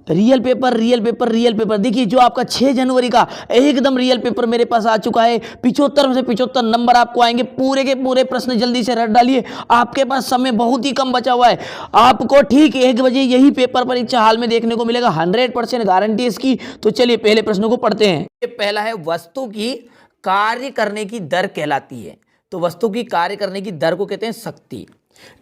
Real paper real paper real paper. देखिए जो आपका 6 जनवरी का एकदम रियल पेपर मेरे पास आ चुका है। 75 में से 75 नंबर आपको आएंगे। पूरे के पूरे प्रश्न जल्दी से रट डालिए, आपके पास समय बहुत ही कम बचा हुआ है। आपको ठीक 1 बजे यही पेपर परीक्षा हाल में देखने को मिलेगा, 100% गारंटी इसकी। तो चलिए पहले प्रश्नों को पढ़ते हैं। पहला है, वस्तु की कार्य करने की दर कहलाती है। तो वस्तु की कार्य करने की दर को कहते हैं शक्ति।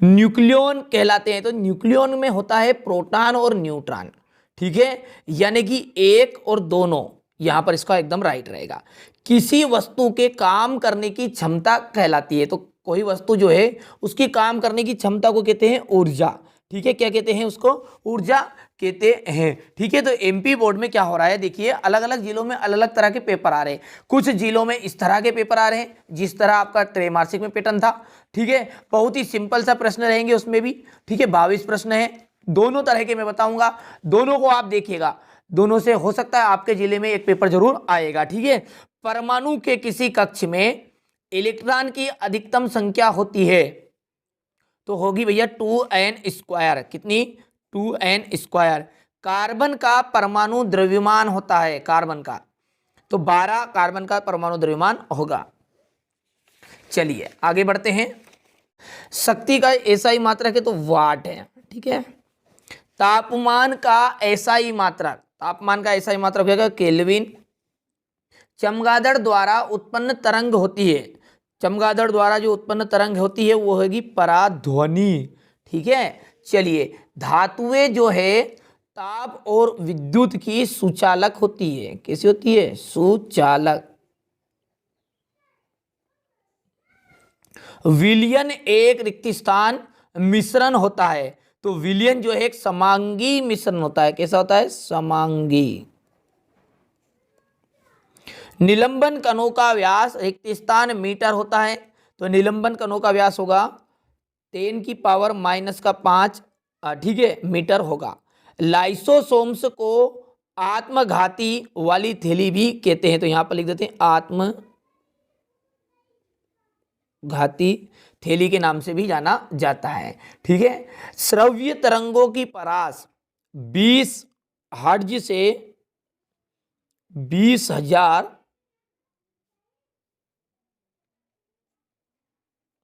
न्यूक्लियन कहलाते हैं। तो न्यूक्लियन में होता है प्रोटॉन और न्यूट्रॉन, ठीक है, यानी कि एक और दोनों, यहां पर इसका एकदम राइट रहेगा। किसी वस्तु के काम करने की क्षमता कहलाती है। तो कोई वस्तु जो है उसकी काम करने की क्षमता को कहते हैं ऊर्जा, ठीक है, क्या कहते हैं उसको, ऊर्जा कहते हैं, ठीक है। तो एमपी बोर्ड में क्या हो रहा है, देखिए अलग अलग जिलों में अलग अलग तरह के पेपर आ रहे हैं। कुछ जिलों में इस तरह के पेपर आ रहे हैं जिस तरह आपका त्रैमासिक में पैटर्न था, ठीक है, बहुत ही सिंपल सा प्रश्न रहेंगे उसमें भी, ठीक है, 22 प्रश्न है, दोनों तरह के मैं बताऊंगा, दोनों को आप देखिएगा, दोनों से हो सकता है आपके जिले में एक पेपर जरूर आएगा, ठीक है। परमाणु के किसी कक्ष में इलेक्ट्रॉन की अधिकतम संख्या होती है, तो होगी भैया 2n²। कितनी, 2n²। कार्बन का परमाणु द्रव्यमान होता है, कार्बन का, तो 12 कार्बन का परमाणु द्रव्यमान होगा। चलिए आगे बढ़ते हैं। शक्ति का एसआई मात्रक है तो वाट है, ठीक है। तापमान का एसआई मात्रक, तापमान का एसआई मात्रक क्या, केल्विन। चमगादड़ द्वारा उत्पन्न तरंग होती है, चमगादड़ द्वारा जो उत्पन्न तरंग होती है वो होगी पराध्वनि, ठीक है। चलिए, धातुएं जो है ताप और विद्युत की सुचालक होती है, कैसी होती है, सुचालक। विलयन एक रिक्त स्थान मिश्रण होता है। तो विलयन जो है एक समांगी मिश्रण होता है, कैसा होता है, समांगी। निलंबन कणों का व्यास रिक्त स्थान मीटर होता है। तो निलंबन कणों का व्यास होगा 10⁻⁻⁵, ठीक है, मीटर होगा। लाइसोसोम्स को आत्मघाती वाली थैली भी कहते हैं। तो यहां पर लिख देते हैं आत्मघाती थैली के नाम से भी जाना जाता है, ठीक है। श्रव्य तरंगों की परास 20 हर्ट्ज से 20,000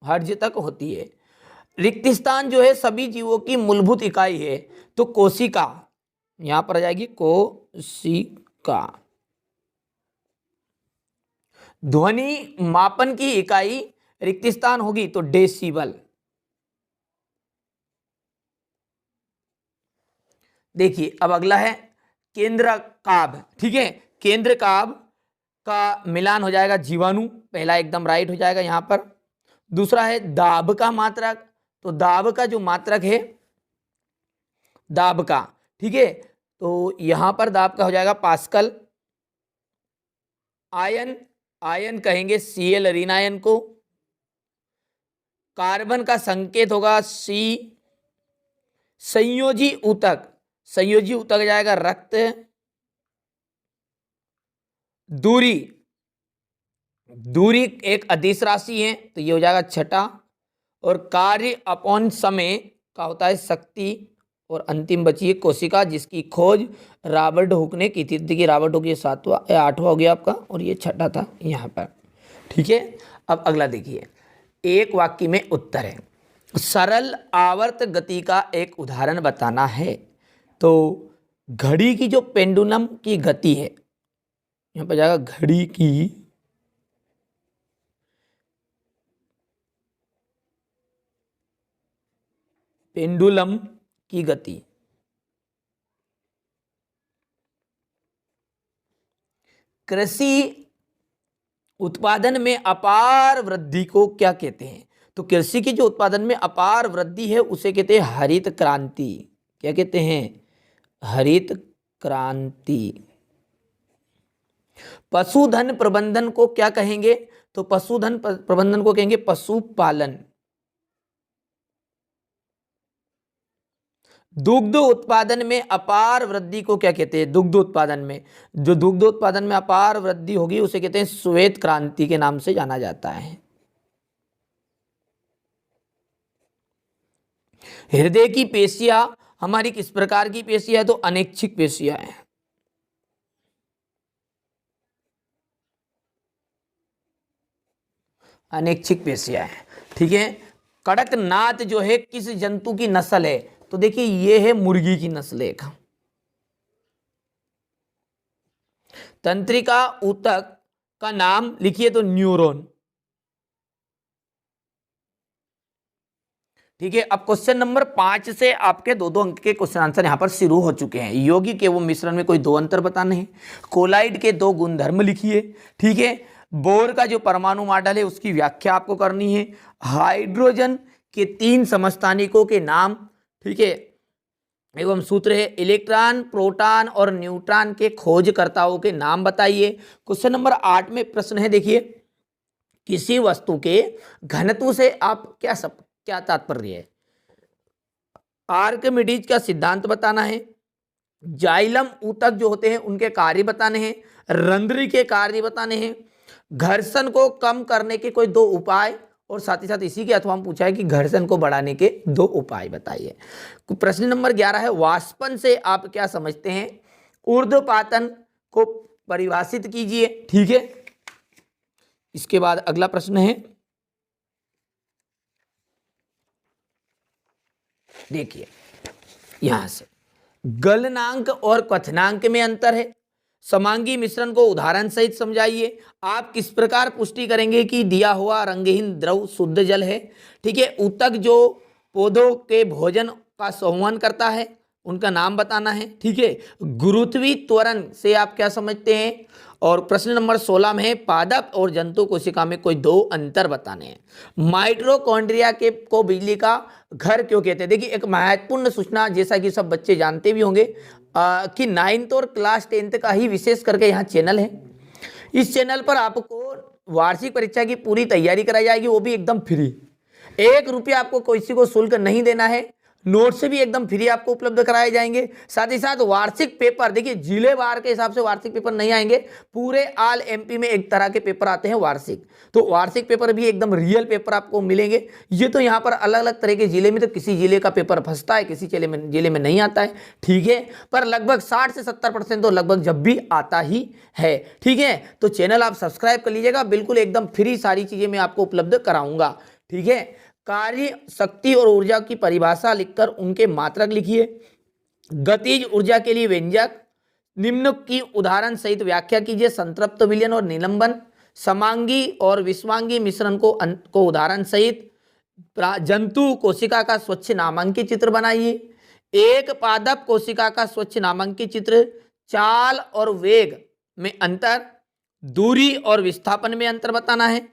हर्ट्ज तक होती है। रिक्त स्थान जो है सभी जीवों की मूलभूत इकाई है। तो कोशिका, यहां पर आ जाएगी कोशिका। ध्वनि मापन की इकाई रिक्त स्थान होगी तो डेसिबल। देखिए अब अगला है केंद्रकाभ, ठीक है। केंद्रकाभ का मिलान हो जाएगा जीवाणु, पहला एकदम राइट हो जाएगा यहां पर। दूसरा है दाब का मात्रक। तो दाब का जो मात्रक है, दाब का, ठीक है, तो यहां पर दाब का हो जाएगा पास्कल। आयन, आयन कहेंगे Cl ऋण आयन को। कार्बन का संकेत होगा C। संयोजी ऊतक, संयोजी ऊतक जाएगा रक्त। दूरी, दूरी एक अदिश राशि है तो ये हो जाएगा छठा। और कार्य अपॉन समय का होता है शक्ति। और अंतिम बची है कोशिका, जिसकी खोज रॉबर्ट हुक ने की थी। देखिए रॉबर्ट हुक ये 7वां या 8वां हो गया आपका, और ये छठा था यहाँ पर, ठीक है। अब अगला देखिए, एक वाक्य में उत्तर है। सरल आवर्त गति का एक उदाहरण बताना है। तो घड़ी की जो पेंडुलम की गति है, यहाँ पर जाएगा घड़ी की पेंडुलम की गति। कृषि उत्पादन में अपार वृद्धि को क्या कहते हैं। तो कृषि की जो उत्पादन में अपार वृद्धि है उसे कहते हैं हरित क्रांति। क्या कहते हैं, हरित क्रांति। पशुधन प्रबंधन को क्या कहेंगे। तो पशुधन प्रबंधन को कहेंगे पशुपालन। दुग्ध उत्पादन में अपार वृद्धि को क्या कहते हैं, दुग्ध उत्पादन में, जो दुग्ध उत्पादन में अपार वृद्धि होगी उसे कहते हैं श्वेत क्रांति के नाम से जाना जाता है। हृदय की पेशियां हमारी किस प्रकार की पेशियां है, तो अनैच्छिक पेशियां हैं। अनैच्छिक पेशियां है। ठीक है। कड़कनाथ जो है किस जंतु की नस्ल है, तो देखिए ये है मुर्गी की नस्ल एक। तंत्रिका ऊतक का नाम लिखिए, तो न्यूरॉन। ठीक है। अब क्वेश्चन नंबर 5 से आपके 2-2 अंक के क्वेश्चन आंसर यहां पर शुरू हो चुके हैं। यौगिक एवं मिश्रण में कोई 2 अंतर बताने हैं। कोलाइड के 2 गुणधर्म लिखिए। ठीक है। बोर का जो परमाणु मॉडल है उसकी व्याख्या आपको करनी है। हाइड्रोजन के 3 समस्थानिकों के नाम, ठीक है, एवं सूत्र है। इलेक्ट्रॉन, प्रोटॉन और न्यूट्रॉन के खोजकर्ताओं के नाम बताइए। क्वेश्चन नंबर 8 में प्रश्न है, देखिए, किसी वस्तु के घनत्व से आप क्या तात्पर्य है। आर्किमिडीज का सिद्धांत बताना है। जाइलम ऊतक जो होते हैं उनके कार्य बताने हैं। रंध्री के कार्य बताने हैं। घर्षण को कम करने के कोई 2 उपाय, और साथ ही साथ इसी के अथवा हम पूछा है कि घर्षण को बढ़ाने के 2 उपाय बताइए। प्रश्न नंबर 11 है, वाष्पन से आप क्या समझते हैं। ऊर्ध्वपातन को परिभाषित कीजिए। ठीक है। इसके बाद अगला प्रश्न है, देखिए यहां से गलनांक और क्वथनांक में अंतर है। समांगी मिश्रण को उदाहरण सहित समझाइए। आप किस प्रकार पुष्टि करेंगे कि दिया हुआ रंगहीन द्रव शुद्ध जल है। ठीक है। ऊतक जो पौधों के भोजन का संवहन करता है उनका नाम बताना है। ठीक है। गुरुत्वीय त्वरण से आप क्या समझते हैं। और प्रश्न नंबर 16 में है, पादप और जंतु कोशिका में कोई 2 अंतर बताने हैं। माइटोकॉन्ड्रिया के को बिजली का घर क्यों कहते हैं। देखिए एक महत्वपूर्ण सूचना, जैसा कि सब बच्चे जानते भी होंगे कि 9th और क्लास 10th का ही विशेष करके यहाँ चैनल है। इस चैनल पर आपको वार्षिक परीक्षा की पूरी तैयारी कराई जाएगी, वो भी एकदम फ्री। 1 रुपया आपको किसी को शुल्क नहीं देना है। नोट्स भी एकदम फ्री आपको उपलब्ध कराए जाएंगे। साथ ही साथ वार्षिक पेपर, देखिए जिले वार के हिसाब से वार्षिक पेपर नहीं आएंगे, पूरे ऑल एमपी में एक तरह के पेपर आते हैं वार्षिक। तो वार्षिक पेपर भी एकदम रियल पेपर आपको मिलेंगे। ये तो यहाँ पर अलग अलग तरह के जिले में, तो किसी जिले का पेपर फंसता है, किसी जिले में नहीं आता है। ठीक है। पर लगभग 60 से 70% तो लगभग जब भी आता ही है। ठीक है। तो चैनल आप सब्सक्राइब कर लीजिएगा, बिल्कुल एकदम फ्री सारी चीजें मैं आपको उपलब्ध कराऊंगा। ठीक है। कार्य, शक्ति और ऊर्जा की परिभाषा लिखकर उनके मात्रक लिखिए। गतिज ऊर्जा के लिए व्यंजक, निम्न की उदाहरण सहित व्याख्या कीजिए। संतृप्त विलयन और निलंबन, समांगी और विषमांगी मिश्रण को उदाहरण सहित। जंतु कोशिका का स्वच्छ नामांकित चित्र बनाइए। एक पादप कोशिका का स्वच्छ नामांकित चित्र। चाल और वेग में अंतर, दूरी और विस्थापन में अंतर बताना है।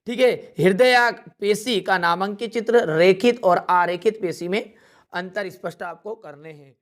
ठीक है। हृदय पेशी का नामांकित चित्र, रेखित और आरेखित पेशी में अंतर स्पष्ट आपको करने हैं।